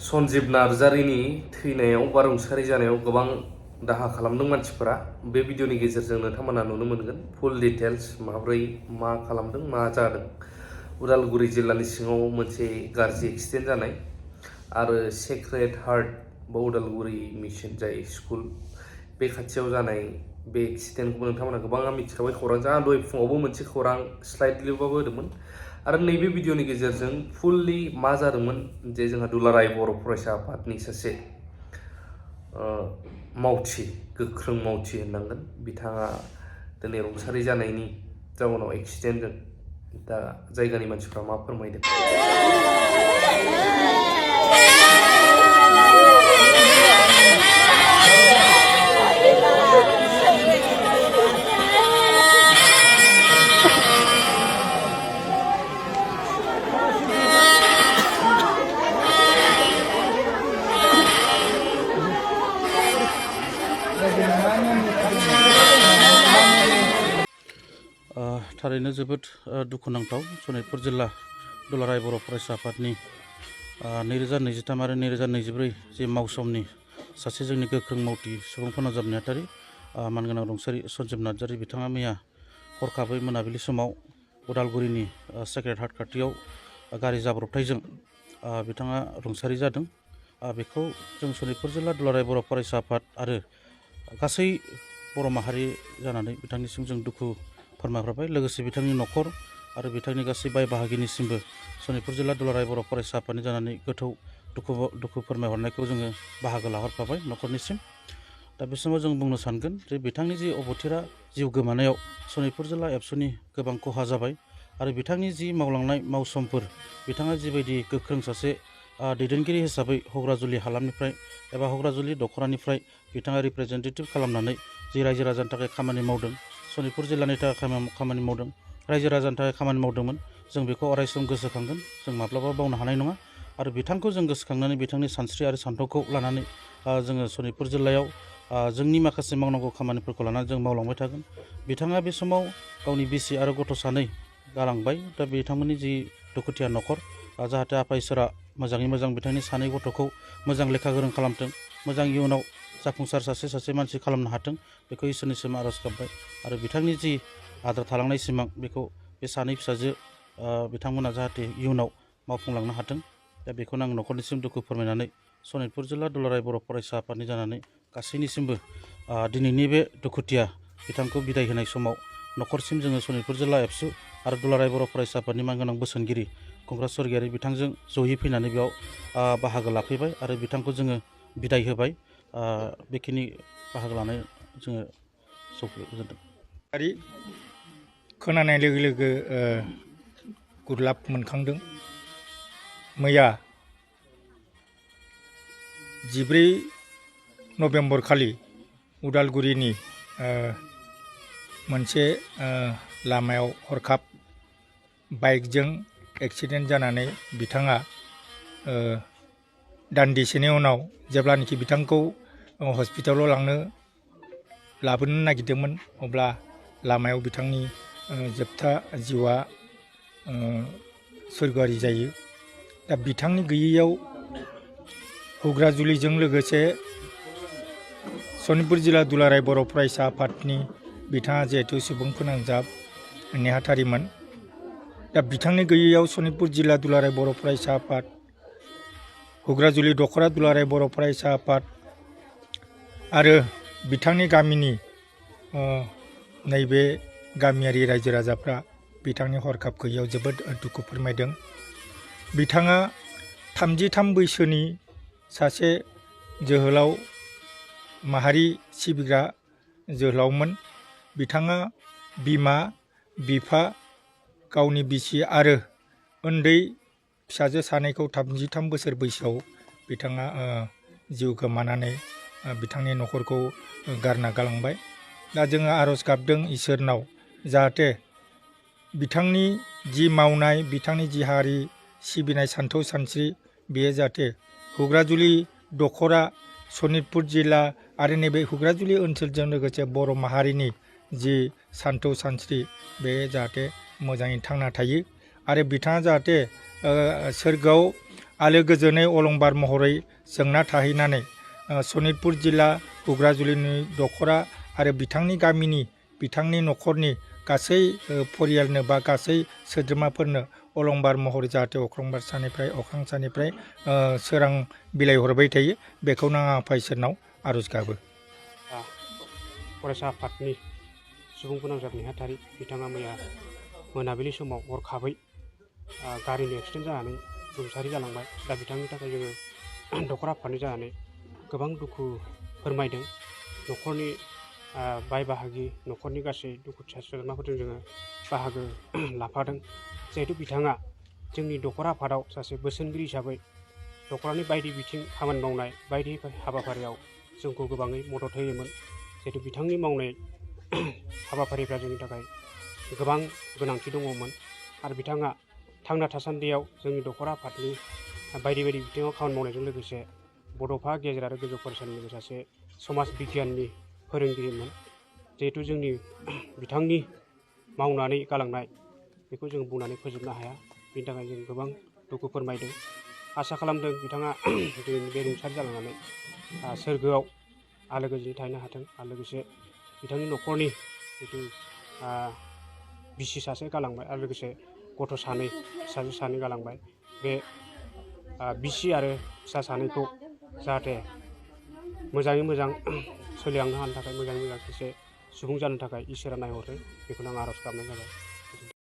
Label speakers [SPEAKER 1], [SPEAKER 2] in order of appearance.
[SPEAKER 1] सन्जीब नार्जारिनि थैनायाव बा रुंसारि जानायाव गोबां दाहा खालामदों मानसिफोरा। बे भिडिअनि गेजेरजों नोंथांमोना नुनो मोनगोन फुल डिटेल्स माब्रै मा खालामदों मा जादों। उदालगुरि जिल्लानि सिङाव मोनसे गाज्रि एक्सिडेन्ट जानाय आरो सेक्रेड हार्ट बा उदालगुरि मिशन जाय स्कुल बे खाथियाव जानाय बे एक्सिडेन्टखौ नोंथांमोना गोबाङा मिथिखाबाय। खौरां जा दहाय फुङावबो मोनसे खौरां स्लाइडलिबाबो होदोंमोन आरो नैबे भिडिअनि गेजेरजों फुललि मा जादोंमोन जे जोंहा दुलाराय बर' फरायसा आफादनि सासे मावथि गोख्रों मावथि होननांगोन बिथाङा दिनै रुंसारि जानायनि जाउनाव एक्सिडेन्टजों दा जायगानि मानसिफ्रा मा फोरमायदों।
[SPEAKER 2] थारैनो जोबोद दुखुनांथाव सनितपुर जिल्ला दुलाराय बर' फरायसा आफादनि 2023 आरो 2024 जे मावसमनि सासे जोंनि गोख्रों मावथि सुबुं फोनांजाब नेहाथारि मानगोनां रुंसारि सन्जीब नार्जारि बिथाङा मैया हरखाबै मोनाबिलि समाव उदालगुरिनि सेक्रेड हार्ट खाथियाव गारि जाब्रबथायजों बिथाङा रुंसारि जादों। बेखौ जों सनितपुर जिल्ला दुलाराय बर' फरायसा आफाद आरो गासै बर' माहारि जानानै बिथांनिसिम जों दुखु फोरमायहरबाय। लोगोसे बिथांनि न'खर आरो बिथांनि गासै बाय बाहागिनिसिमबो सनितपुर जिल्ला दुलाराय बर' फरायसा आफादनि जानानै गोथौ दुखु फोरमायहरनायखौ जोङो बाहागो लाहरफाबाय न'खरनिसिम। दा बे समाव जों बुंनो सानगोन जे बिथांनि जि अबथिरा जिउ गोमानायाव सनितपुर जिल्ला एबसुनि गोबां खहा जाबाय आरो बिथांनि जि मावलांनाय मावसमफोर बिथाङा जिबायदि गोख्रों सासे दैदेनगिरि हिसाबै हग्राजुलि हालामनिफ्राय एबा हग्राजुलि दख'रानिफ्राय बिथाङा रिप्रेजेन्टेटिभ खालामनानै जि रायजो राजानि थाखाय खामानि मावदों, सनितपुर जिल्लानि थाखाय खामानि मावदों, रायजो राजानि थाखाय खामानि मावदोंमोन, जों बेखौ अरायसम गोसोखांगोन, जों माब्लाबा बावनो हानाय नङा। आरो बिथांखौ जों गोसोखांनानै बिथांनि सानस्रि आरो सान्थौखौ लानानै जोङो सनितपुर जिल्लायाव जोंनि माखासे मावनांगौ खामानिफोरखौ लानानै जों मावलांबाय थागोन। बिथाङा बे समाव गावनि बिसि आरो गथ' सानै गालांबाय। दा बिथांमोननि जि दुखुथिया न'खर जाहाथे आफा इसोरा मोजाङै मोजां बिथांनि सानै गथ'खौ मोजां लेखा गोरों खालामथों, मोजां इयुनाव जाफुंसार सासे मानसि खालामनो हाथों, बेखौ इसोरनिसिम आर'ज गाबबाय। आरो बिथांनि जि आद्रा थालांनाय सिमां बेखौ बे सानै फिसाजो बिथांमोना जाहाथे इयुनाव मावफुंलांनो हाथों। दा बेखौनो आं न'खरनिसिम दुखु फोरमायनानै सनितपुर जिल्ला दुलाराय बर' फरायसा आफादनि जानानै गासैनिसिमबो दिनैनि बे दुखुथिया बिथांखौ बिदाय होनाय समाव न'खरसिम जोङो सनितपुर जिल्ला एबसु आरो दुलाराय बर' फरायसा आफादनि मानगोनां बोसोनगिरि खुंग्रा सरगियारि बिथांजों जयै फैनानै बेयाव बाहागो लाफैबाय आरो बिथांखौ जोङो बिदाय होबाय। बेखिनि बाहागो लानाय जोङो सफैदों।
[SPEAKER 3] खोनानाय लोगो लोगो गुरलाब मोनखांदों। मैया 14 नभेम्बर खालि उदालगुरिनि मोनसे लामायाव हरखाब बाइकजों एक्सिडेन्ट जानानै बिथाङा दान्दिसेनि उनाव जेब्लानोखि बिथांखौ हस्पिटालाव लाबोनो नागिरदोंमोन अब्ला लामायाव बिथांनि जोबथा जिउआ सोरगोआरि जायो। दा बिथांनि गैयैयाव हग्राजुलिजों लोगोसे सनितपुर जिल्ला दुलाराय बर' फरायसा आफादनि बिथाङा जिहेथु सुबुं फोनांजाब नेहाथारिमोन। दा बिथांनि गैयैयाव सनितपुर जिल्ला दुलाराय बर' फरायसा आफाद, हग्राजुलि दख'रा दुलाराय बर' फरायसा आफाद आरो बिथांनि गामिनि नैबे गामियारि रायजो राजाफ्रा बिथांनि हरखाब गैयैयाव जोबोद दुखु फोरमायदों। बिथाङा 33 बैसोनि सासे जोहोलाव माहारि सिबिग्रा जोहोलावमोन। बिथाङा बिमा, बिफा, गावनि बिसि आरो उन्दै फिसाजो सानैखौ 33 बोसोर बैसोआव बिथाङा जिउ गोमानानै बिथांनि न'खरखौ गारना गालांबाय। दा जोङो आर'ज गाबदों इसोरनाव जाहाथे बिथांनि जि मावनाय, बिथांनि जि हारि सिबिनाय सान्थौ सानस्रि बेयो जाहाथे हग्राजुलि दख'रा सनितपुर जिल्ला आरो नैबे हग्राजुलि ओनसोलजों लोगोसे बर' माहारिनि जि सान्थौ सानस्रि बे जाहाथे मोजाङै थांना थायो आरो बिथाङा जाहाथे सोरगोआव आलो गोजोनै अलंबार महरै जोंना थाहैनानै सनितपुर जिल्ला हुग्राजुलिनि दख'रा आरो बिथांनि गामिनि बिथांनि न'खरनि गासै परियालनो बा गासै सोद्रोमाफोरनो अलंबार महरै जाहाथे अख्रां सानिफ्राय सोरां बिलाइ हरबाय थायो बेखौनो आं आफा इसोरनाव आर'ज गाबो।
[SPEAKER 4] फरायसा आफादनि सुबुं फोनांजाब नेहाथारि बिथाङा मैया मोनाबिलि समाव हरखाबै गारिनि एक्सिडेन्ट जानानै रुंसारि जालांबाय। दा बिथांनि थाखाय जोङो दख'रा आफादनि जानानै गोबां दुखु फोरमायदों। न'खरनि बाय बाहागि न'खरनि गासै दुखुथिया सोद्रोमाफोरजों जोङो बाहागो लाफादों। जिहेतु बिथाङा जोंनि दख'रा आफादाव सासे बोसोनगिरि हिसाबै दख'रानि बायदि बिथिं खामानि मावनाय बायदि हाबाफारियाव जोंखौ गोबाङै मदद होयोमोन। जिहेतु बिथांनि मावनाय हाबाफारिफ्रा जोंनि थाखाय गोबां गोनांथि दङमोन आरो बिथाङा थांना थासान्दियाव जोंनि दख'रा आफादनि बायदि बिथिङाव खामानि मावनायजों लोगोसे बड'फा गेजेर आरो गोजौ फरायसालिनि सासे समाज बिगियाननि फोरोंगिरिमोन। जिहेतु जोंनि बिथांनि मावनानै गालांनाय बेखौ जों बुंनानै फोजोबनो हाया। बेनि थाखाय जों गोबां दुखु फोरमायदों। आसा खालामदों बिथाङा दिनैनि बे रुंसारि जालांनानै सोरगोआव आलो गोजोनै थाहैनो हाथों आरो लोगोसे बिथांनि न'खरनि जिथु बिसि सासे गालांबाय आरो लोगोसे गथ' सानै फिसाजो सानै गालांबाय। बे बिसि आरो फिसा सानैखौ जाहाथे मोजाङै मोजां सोलिलांनो हानो थाखाय मोजाङै मोजां सासे सुबुं जानो थाखाय इसोरा नायहरो बेखौनो आं आर'ज गाबनाय जाबाय।